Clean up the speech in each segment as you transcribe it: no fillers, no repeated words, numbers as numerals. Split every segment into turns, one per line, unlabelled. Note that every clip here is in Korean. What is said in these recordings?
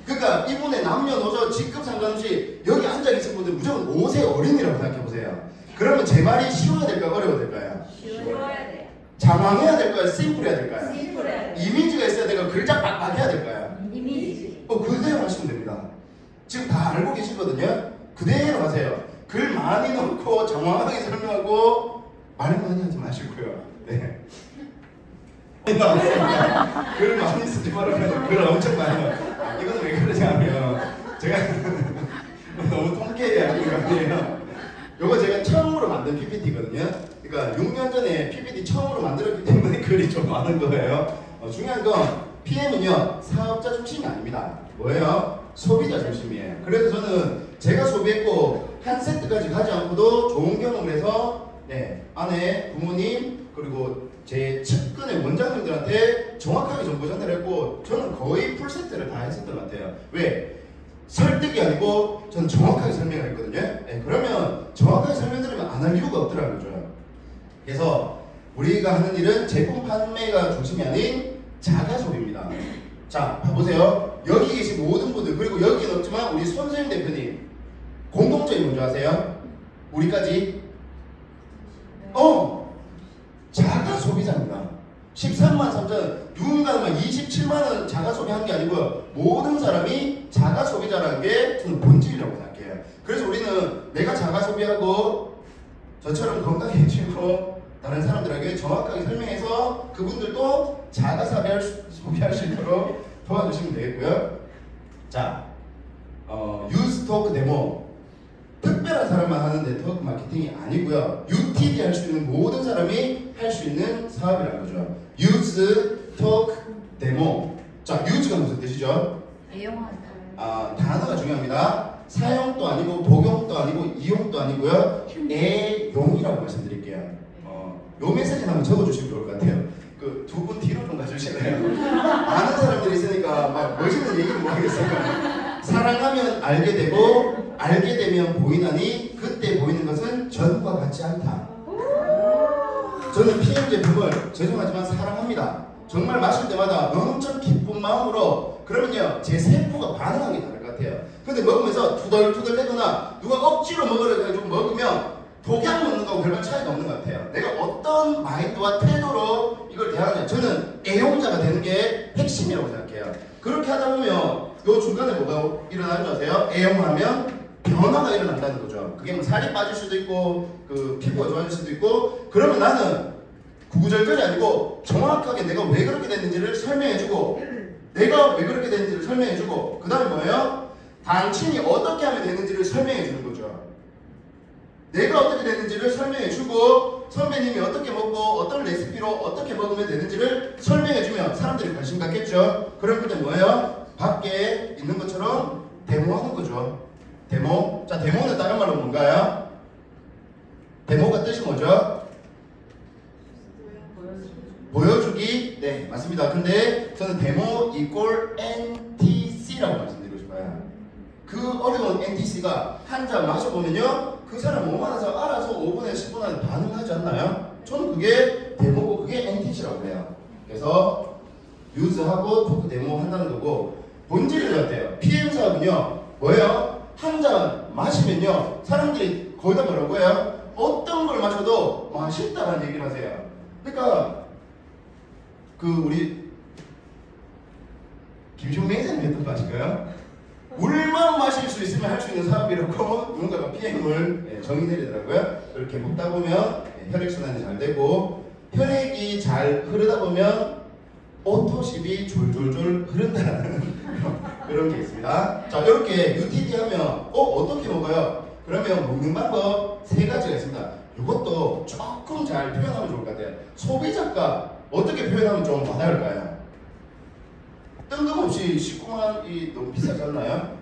그러니까 이분의 남녀노소 직급 상관없이 여기 앉아 계신 분들 무조건 5세 어린이라고 생각해 보세요. 그러면 제 말이 쉬워야 될까요? 어려워야 될까요?
쉬워야 돼요.
장황해야 될까요? 심플해야 될까요?
심플해야 돼요.
이미지가 있어야 되고 글자 빡빡 해야 될까요?
이미지.
그대로 하시면 됩니다. 지금 다 알고 계시거든요. 그대로 하세요. 글 많이 넣고 장황하게 설명하고 말 많이 하지 마시고요. 네. 글 많이 쓰지 말라면 글 엄청 많이 넣어요. 이거는 왜 그러냐면 제가 너무 통쾌해 하는 거 아니에요. 요거 제가 처음으로 만든 PPT거든요. 그러니까 6년 전에 PPT 처음으로 만들었기 때문에 글이 좀 많은 거예요. 중요한 건 PM은요 사업자 중심이 아닙니다. 뭐예요? 소비자 중심이에요. 그래서 저는 제가 소비했고 한 세트까지 가지 않고도 좋은 경험을 해서 아내, 부모님 그리고 제 측근의 원장님들한테 정확하게 정보 전달했고 저는 거의 풀세트를 다 했었던 것 같아요. 왜? 설득이 아니고 저는 정확하게 설명을 했거든요. 그러면 정확하게 설명드리면 안 할 이유가 없더라고요. 그래서 우리가 하는 일은 제품 판매가 중심이 아닌 자가소비입니다. 자, 봐보세요. 여기 계신 모든 분들 그리고 여기는 없지만 우리 손소영 대표님 공통점이 뭔지 아세요? 우리까지 자가소비자입니다. 13만 3천 누군가는 27만원 자가소비한 게 아니고요. 모든 사람이 자가소비자라는 게 저는 본질이라고 생각해요. 그래서 우리는 내가 자가소비하고 저처럼 건강해지고 다른 사람들에게 정확하게 설명해서 그분들도 자가소비할 수 있도록 도와주시면 되겠고요. 자, 유스 토크 데모 특별한 사람만 하는 네트워크 마케팅이 아니고요. UTD 할 수 있는 모든 사람이 할 수 있는 사업이라는 거죠. 유즈 토크 데모. 자, 유즈가 무슨 뜻이죠?
애용한다.
단어가 중요합니다. 사용도 아니고 복용도 아니고 이용도 아니고요. 애용이라고 말씀드릴게요. 요 메시지는 한번 적어주시면 좋을 것 같아요. 그 두 분 뒤로 좀 가주실래요? 아는 사람들이 있으니까 막 멋있는 얘기를 못 하겠어요. 사랑하면 알게 되고 알게 되면 보이나니 그때 보이는 것은 전과 같지 않다. 저는 PM 제품을 죄송하지만 사랑합니다. 정말 마실 때마다 엄청 기쁜 마음으로 그러면요 제 세포가 반응하는 게 다를 것 같아요. 근데 먹으면서 투덜투덜대거나 누가 억지로 먹으려고 해가지고 먹으면 독약 먹는 거하고 별반 차이가 없는 것 같아요. 내가 어떤 마인드와 태도로 이걸 대하느냐. 저는 애용자가 되는 게 핵심이라고 생각해요. 그렇게 하다 보면 요 중간에 뭐가 일어나는 줄 아세요? 애용하면 변화가 일어난다는 거죠. 그게 뭐 살이 빠질 수도 있고 그 피부가 좋아질 수도 있고 그러면 나는 구구절절이 아니고 정확하게 내가 왜 그렇게 됐는지를 설명해주고 내가 왜 그렇게 됐는지를 설명해주고 그 다음에 뭐예요? 당신이 어떻게 하면 되는지를 설명해주는 거죠. 내가 어떻게 되는지를 설명해주고 선배님이 어떻게 먹고 어떤 레시피로 어떻게 먹으면 되는지를 설명해주면 사람들이 관심 갖겠죠. 그럼 그때 뭐예요? 밖에 있는 것처럼 데모하는 거죠. 데모. 자, 데모는 다른 말로 뭔가요? 데모가 뜻이 뭐죠? 보여주기. 네, 맞습니다. 근데 저는 데모 이꼴 NTC라고 말씀드리고 싶어요. 그 어려운 NTC가 한 잔 마셔보면요 그 사람 몸 안에서 알아서 5분에서 10분 안에 반응하지 않나요? 저는 그게 데모고 그게 NTC라고 해요. 그래서 유즈하고 토크 데모 한다는 거고 본질이 같아요. PM 사업은요 뭐예요? 한 잔 마시면요 사람들이 거의 다 뭐라고 해요? 어떤 걸 마셔도 맛있다라는 얘기를 하세요. 그러니까 그 우리 김종민 회장님 했던 거 아실까요? 물만 마실 수 있으면 할 수 있는 사업이라고 누군가가 PM을 정의 내리더라고요. 그렇게 먹다 보면 혈액순환이 잘 되고 혈액이 잘 흐르다 보면 오토십이 졸졸졸 흐른다는 그런 게 있습니다. 자, 이렇게 UTD 하면 어떻게 먹어요? 그러면 먹는 방법 3가지가 있습니다. 이것도 조금 잘 표현하면 좋을 것 같아요. 소비자가 어떻게 표현하면 좀 와닿을까요? 뜬금없이 19만이 너무 비싸지 않나요?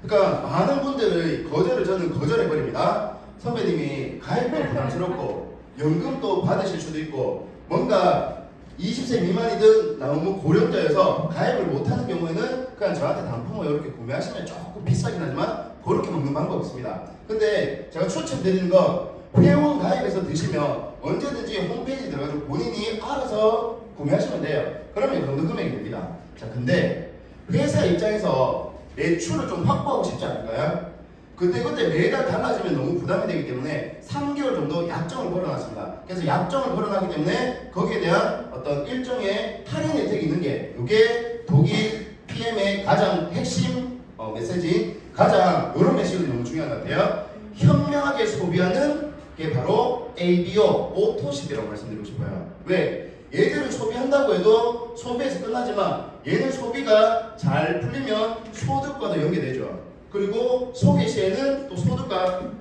그러니까 많은 분들의 거절을 저는 거절해버립니다. 선배님이 가입도 부담스럽고 연금도 받으실 수도 있고 뭔가 20세 미만이든 너무 고령자여서 가입을 못하는 경우에는 그냥 저한테 단품을 이렇게 구매하시면 조금 비싸긴 하지만 그렇게 먹는 방법이 있습니다. 근데 제가 추천드리는 건 회원 가입해서 드시면 언제든지 홈페이지 들어가서 본인이 알아서 구매하시면 돼요. 그러면 이 정도 금액이 됩니다. 자, 근데 회사 입장에서 매출을 좀 확보하고 싶지 않을까요? 그때 매달 달라지면 너무 부담이 되기 때문에 3개월 정도 약정을 걸어놨습니다. 그래서 약정을 걸어놨기 때문에 거기에 대한 어떤 일종의 할인 혜택이 있는 게 이게 독일 PM의 가장 핵심 메시지, 가장 이런 메시지가 너무 중요한 것 같아요. 현명하게 소비하는 게 바로 ABO, 오토십이라고 말씀드리고 싶어요. 왜? 얘들은 소비한다고 해도 소비에서 끝나지만 얘는 소비가 잘 풀리면 소득과도 연계되죠. 그리고 소비 시에는 또 소득과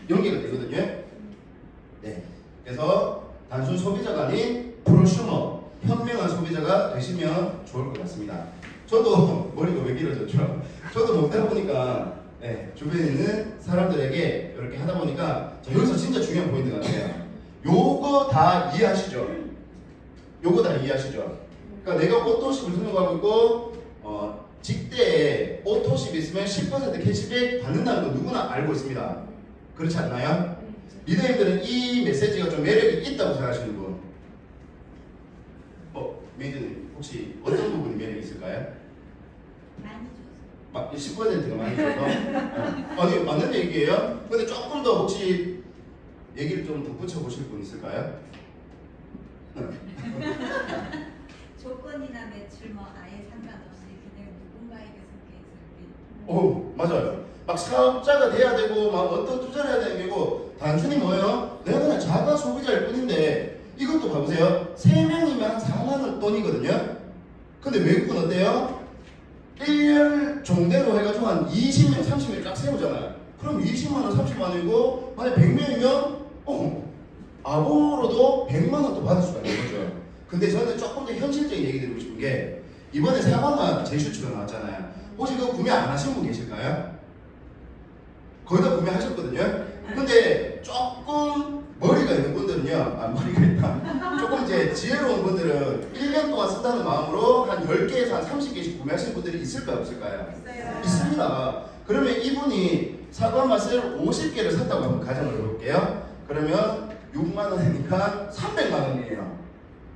연계가 되거든요. 네. 그래서 단순 소비자가 아닌 프로슈머, 현명한 소비자가 되시면 좋을 것 같습니다. 저도 머리가 왜 길어졌죠? 저도 먹다 보니까 네, 주변에 있는 사람들에게 이렇게 하다 보니까 자, 여기서 진짜 중요한 포인트 같아요. 요거 다 이해하시죠? 요거 다 이해하시죠? 그러니까 내가 오토십을 등록하고 있고 직대에 오토십 있으면 10% 캐시백 받는다는 거 누구나 알고 있습니다. 그렇지 않나요? 리더님들은 이 메시지가 좀 매력이 있다고 생각하시는 분? 매니저님 혹시 어떤 부분이 매력이 있을까요?
많이 줬어요.
10%가 많이 줘서? 아니 맞는 얘기예요? 근데 조금 더 혹시 얘기를 좀 덧붙여 보실 분 있을까요?
조건이나 매출 뭐 아예 상관없이 그냥 누군가에게 속해 있을 때.
오 맞아요. 막 사업자가 돼야 되고 막 어떤 투자를 해야 되는 게고 단순히 뭐예요? 내가 그냥 자가 소비자일 뿐인데 이것도 봐보세요. 3명이면 한 4만원 돈이거든요. 근데 외국은 어때요? 1년 종대로 해가지고 한 20명, 30명 딱 세우잖아요. 그럼 20만원, 30만원이고 만약 100명이면 아보로도 100만원도 받을 수가 있는 거죠. 근데 저는 조금 더 현실적인 얘기 드리고 싶은 게 이번에 4만원 재수치가 나왔잖아요. 혹시 그거 구매 안 하신 분 계실까요? 거의 다 구매하셨거든요. 근데 조금 머리가 있는 분들은요, 머리가 있다. 조금 이제 지혜로운 분들은 1년 동안 쓴다는 마음으로 한 10개에서 한 30개씩 구매하시는 분들이 있을까요? 없을까요?
있어요.
있습니다. 그러면 이분이 사과 맛을 50개를 샀다고 한번 가정을 해볼게요. 그러면 6만원이니까 300만원이에요.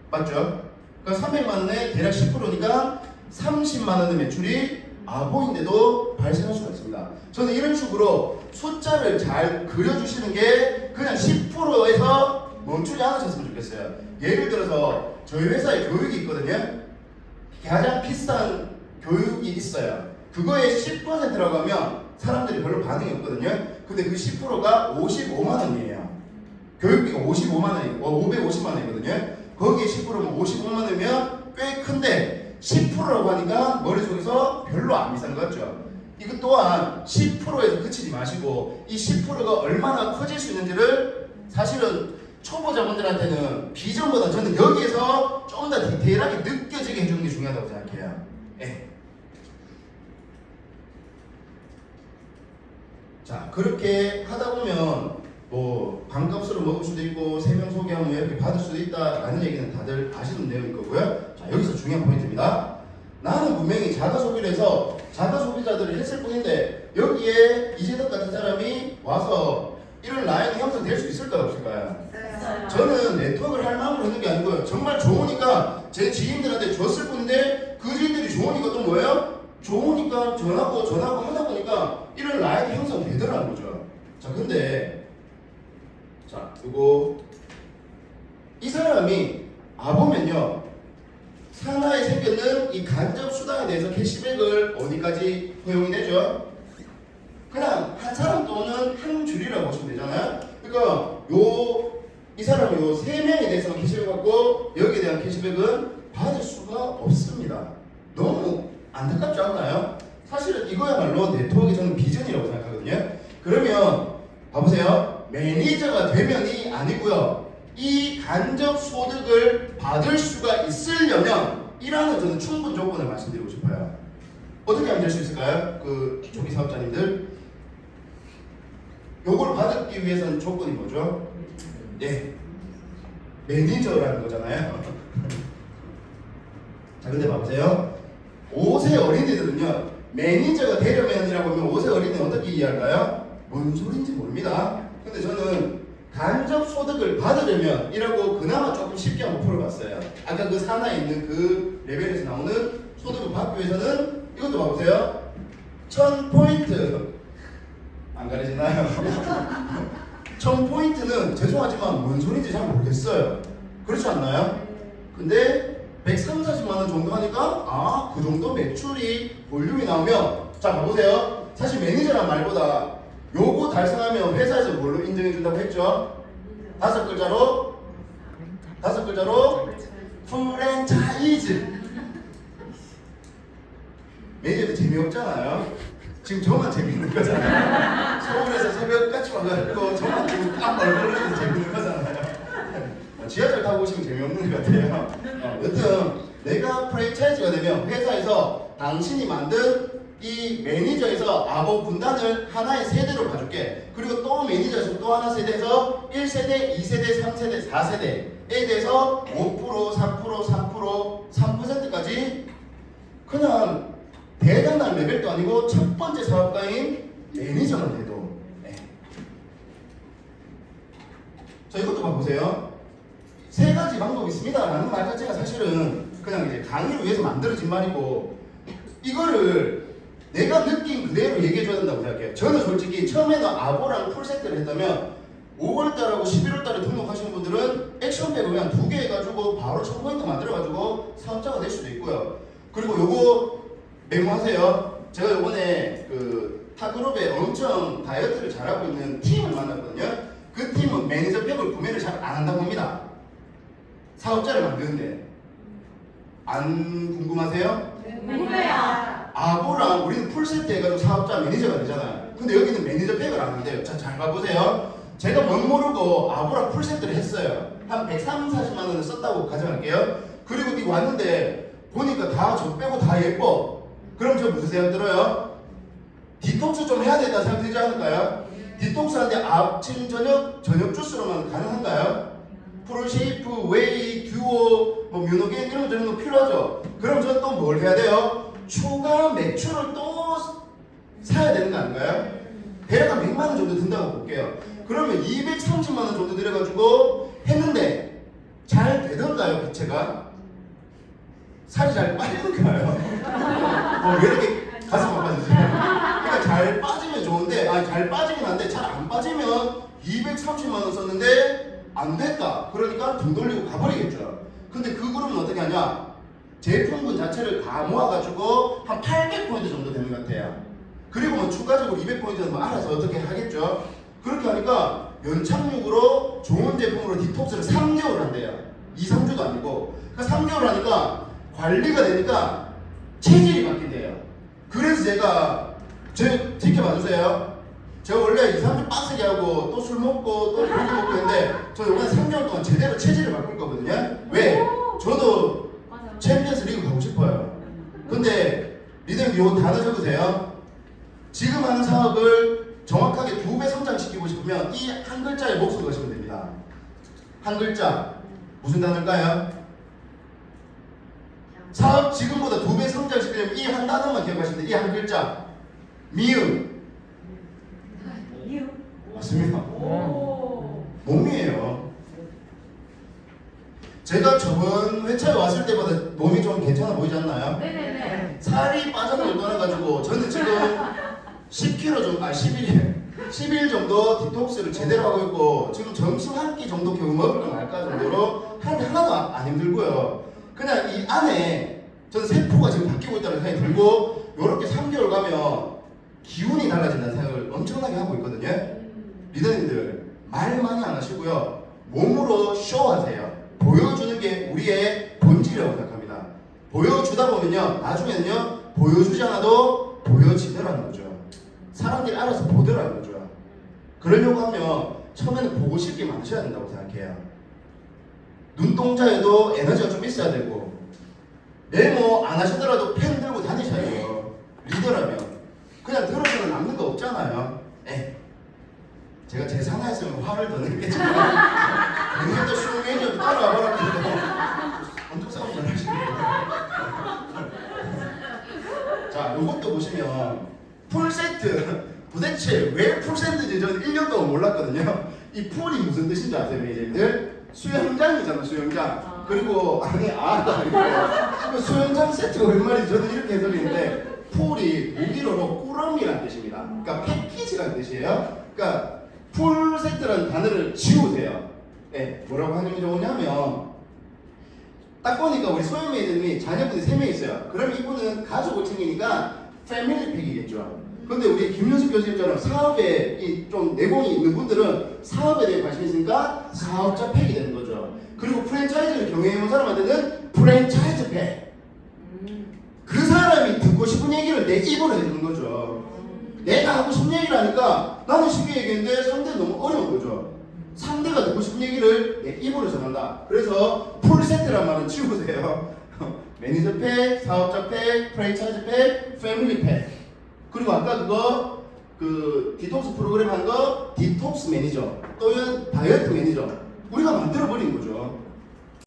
맞죠? 그러니까 300만원에 대략 10%니까 30만원의 매출이 아보인데도 발생할 수가 있습니다. 저는 이런 식으로 숫자를 잘 그려주시는 게 그냥 10%에서 멈추지 않으셨으면 좋겠어요. 예를 들어서 저희 회사에 교육이 있거든요. 가장 비싼 교육이 있어요. 그거에 10%라고 하면 사람들이 별로 반응이 없거든요. 근데 그 10%가 55만원이에요. 교육비가 55만원이고 550만원이거든요. 거기에 10%면 55만원이면 꽤 큰데 10%라고 하니까 머릿속에서 별로 안 비싼 것 같죠. 이것 또한 10%에서 그치지 마시고 이 10%가 얼마나 커질 수 있는지를 사실은 초보자분들한테는 비전보다 저는 여기에서 좀 더 디테일하게 느껴지게 해주는 게 중요하다고 생각해요. 네. 자, 그렇게 하다 보면 뭐 반값으로 먹을 수도 있고 3명 소개하면 이렇게 받을 수도 있다라는 얘기는 다들 아시는 내용일 거고요. 자, 여기서 중요한 포인트입니다. 나는 분명히 자가 소비를 해서 자가 소비자들을 했을 뿐인데 여기에 이재덕 같은 사람이 와서 이런 라인이 형성될 수 있을까요? 없을까요?
있어요.
저는 네트워크를 할 마음으로 했는 게 아니고요. 정말 좋으니까 제 지인들한테 줬을 뿐인데 그 지인들이 좋으니까 또 뭐예요? 좋으니까 전하고 하다 보니까 이런 라인이 형성되더라는 거죠. 자, 근데 자, 이거 이 사람이 보면요. 산하에 생겼는 이 간접 수당에 대해서 캐시백을 어디까지 허용이 되죠? 그냥 한 사람 또는 한 줄이라고 보시면 되잖아요. 그러니까 이 사람은 요 3명에 대해서는 캐시백 받고 여기에 대한 캐시백은 받을 수가 없습니다. 너무 안타깝지 않나요? 사실은 이거야말로 네트워크의 저는 비전이라고 생각하거든요. 그러면 봐보세요. 매니저가 되면이 아니고요. 이 간접 소득을 받을 수가 있으려면 이라는 저는 충분 조건을 말씀드리고 싶어요. 어떻게 하면 될 수 있을까요? 그 초기 사업자님들 요걸 받기 위해서는 조건이 뭐죠? 네, 매니저라는 거잖아요. 자, 근데 봐보세요. 5세 어린이들은요, 매니저가 되려면이라고 하면 5세 어린이는 어떻게 이해할까요? 뭔 소린지 모릅니다. 근데 저는 간접 소득을 받으려면 이라고 그나마 조금 쉽게 한번 풀어봤어요. 아까 그 산하에 있는 그 레벨에서 나오는 소득을 받기 위해서는 이것도 봐보세요. 1000포인트 안 가리시나요? 1000포인트는 죄송하지만 뭔 소리인지 잘 모르겠어요. 그렇지 않나요? 근데 130, 40만 원 정도 하니까 그 정도 매출이 볼륨이 나오면 자 봐보세요. 사실 매니저란 말보다 요거 달성하면 회사에서 뭘로 인정해준다고 했죠? 다섯 글자로 프랜차이즈. 매니저도 재미없잖아요. 지금 저만 재밌는 거잖아요. 서울에서 새벽같이 와가지고 저만 지금 딱 얼굴로 재밌는 거잖아요. 지하철 타고 오시면 재미없는 것 같아요. 여튼 내가 프랜차이즈가 되면 회사에서 당신이 만든 이 매니저에서 아버 군단을 하나의 세대로 봐줄게. 그리고 또 매니저에서 또 하나 세대에서 1세대, 2세대, 3세대, 4세대에 대해서 5%, 4%, 3%, 3%까지 그냥 대단한 레벨도 아니고 첫 번째 사업가인 매니저만 돼도 자 이것도 봐보세요. 세 가지 방법이 있습니다 라는 말 자체가 사실은 그냥 이제 강의를 위해서 만들어진 말이고 이거를 내가 느낀 그대로 얘기해줘야 된다고 생각해요. 저는 솔직히 처음에는 아보랑 풀세트를 했다면 5월달하고 11월달에 등록하시는 분들은 액션백을 그냥 2개 해가지고 바로 1000포인트 만들어가지고 사업자가 될 수도 있고요. 그리고 요거 메모하세요. 제가 요번에 그 타그룹에 엄청 다이어트를 잘하고 있는 팀을 만났거든요. 그 팀은 매니저백을 구매를 잘 안 한다고 합니다. 사업자를 만드는데 안 궁금하세요?
궁금해요.
아보랑 우리는 풀세트 해가지고 사업자 매니저가 되잖아요. 근데 여기는 매니저백을 안 한대요. 자, 잘 봐보세요. 제가 못 모르고 아보랑 풀세트를 했어요. 한 130, 40만 원을 썼다고 가정할게요. 그리고 이거 왔는데 보니까 다 저 빼고 다 예뻐. 그럼 저 무슨 생각 들어요? 디톡스 좀 해야 된다 생각 들지 않을까요? 디톡스 하는데 아침, 저녁 주스로만 가능한가요? 프로쉐이프, 웨이, 듀오, 뭐 뮤노게인 이런 거 필요하죠? 그럼 저는 또 뭘 해야 돼요? 추가 매출을 또 사야 되는 거 아닌가요? 대략 100만 원 정도 든다고 볼게요. 그러면 230만 원 정도 들여가지고 했는데 잘 되던가요, 부채가? 살이 잘 빠지는가요? 왜 이렇게 가슴 아파지지? 그러니까 잘 빠지면 좋은데, 잘 빠지긴 한데 잘 안 빠지면 230만 원 썼는데 안 됐다. 그러니까 등 돌리고 가버리겠죠. 근데 그 그룹은 어떻게 하냐? 제품군 자체를 다 모아가지고 한 800포인트 정도 되는 것 같아요. 그리고 뭐 추가적으로 200포인트는 뭐 알아서 어떻게 하겠죠. 그렇게 하니까 연착륙으로 좋은 제품으로 디톡스를 3개월 한대요. 2, 3주도 아니고. 그러니까 3개월 하니까 관리가 되니까 체질이 바뀐대요. 그래서 제가 지켜봐주세요. 제가 원래 2, 3주 빡세게 하고 또 술 먹고 또 고기 먹고 했는데 저 이번에 3개월 동안 제대로 체질을 바꿀 거거든요. 왜? 저도 챔피언스 리그 가고 싶어요. 근데 리더님 요 단어 적으세요. 지금 하는 사업을 정확하게 2배 성장시키고 싶으면 이 한 글자에 목숨 거시면 됩니다. 한 글자 무슨 단어일까요? 사업 지금보다 2배 성장시키려면 이 한 단어만 기억하시면 돼요. 이 한 글자 미음. 맞습니다. 몸이에요. 제가 저번 회차에 왔을 때보다 몸이 좀 괜찮아 보이지 않나요?
네네네.
살이 빠져는 걸 떠나가지고 저는 지금 10kg 정도, 10일 정도 디톡스를 제대로 하고 있고 지금 점심 한 끼 정도 겨우 먹을까 말까 정도로 하나도 안 힘들고요. 그냥 이 안에 저는 세포가 지금 바뀌고 있다는 생각이 들고 요렇게 3개월 가면 기운이 달라진다는 생각을 엄청나게 하고 있거든요. 리더님들 말 많이 안 하시고요. 몸으로 쇼하세요. 보여주는 게 우리의 본질이라고 생각합니다. 보여주다 보면요 나중에는요 보여주지 않아도 보여지더라는 거죠. 사람들이 알아서 보더라는 거죠. 그러려고 하면 처음에는 보고 싶게 만드셔야 된다고 생각해요. 눈동자에도 에너지가 좀 있어야 되고 메모 안 하시더라도 펜 들고 다니셔야 돼요. 리더라면 그냥 들어서는 남는 거 없잖아요. 제가 제 상하였으면 화를 더 냈겠지만 오늘도 쇼메이저도 따라와 버렸는데 엄청 싸움 잘 하시네요. 자, 요것도 보시면 풀세트 도대체 왜 풀세트인지 저는 1년 동안 몰랐거든요. 이 풀이 무슨 뜻인지 아세요, 매니저님들? 수영장이잖아, 수영장. 그리고 아니 아니고 수영장 세트가 웬 말인지 저는 이렇게 해석했는데 풀이 독일어로 꾸러미 뜻입니다. 그러니까 패키지라는 뜻이에요. 그러니까 풀 세트라는 단어를 지우세요. 네, 뭐라고 하는 게 좋으냐면 딱 보니까 우리 소영 매니저님이 자녀분이 3명 있어요. 그럼 이분은 가족을 챙기니까 패밀리 팩이겠죠. 근데 우리 김윤숙 교수님처럼 사업에 좀 내공이 있는 분들은 사업에 대해 관심이 있으니까 사업자 팩이 되는 거죠. 그리고 프랜차이즈를 경영해온 사람한테는 프랜차이즈 팩. 그 사람이 듣고 싶은 얘기를 내 입으로 해주는 거죠. 내가 하고 싶은 얘기를 하니까 나는 쉽게 얘기했는데 상대는 너무 어려운 거죠. 상대가 듣고 싶은 얘기를 내 입으로 전한다. 그래서 풀세트란 말은 지우세요. 매니저 팩, 사업자 팩, 프랜차이즈 팩, 패밀리 팩. 그리고 아까 그거 그 디톡스 프로그램 한 거 디톡스 매니저 또는 다이어트 매니저 우리가 만들어 버린 거죠.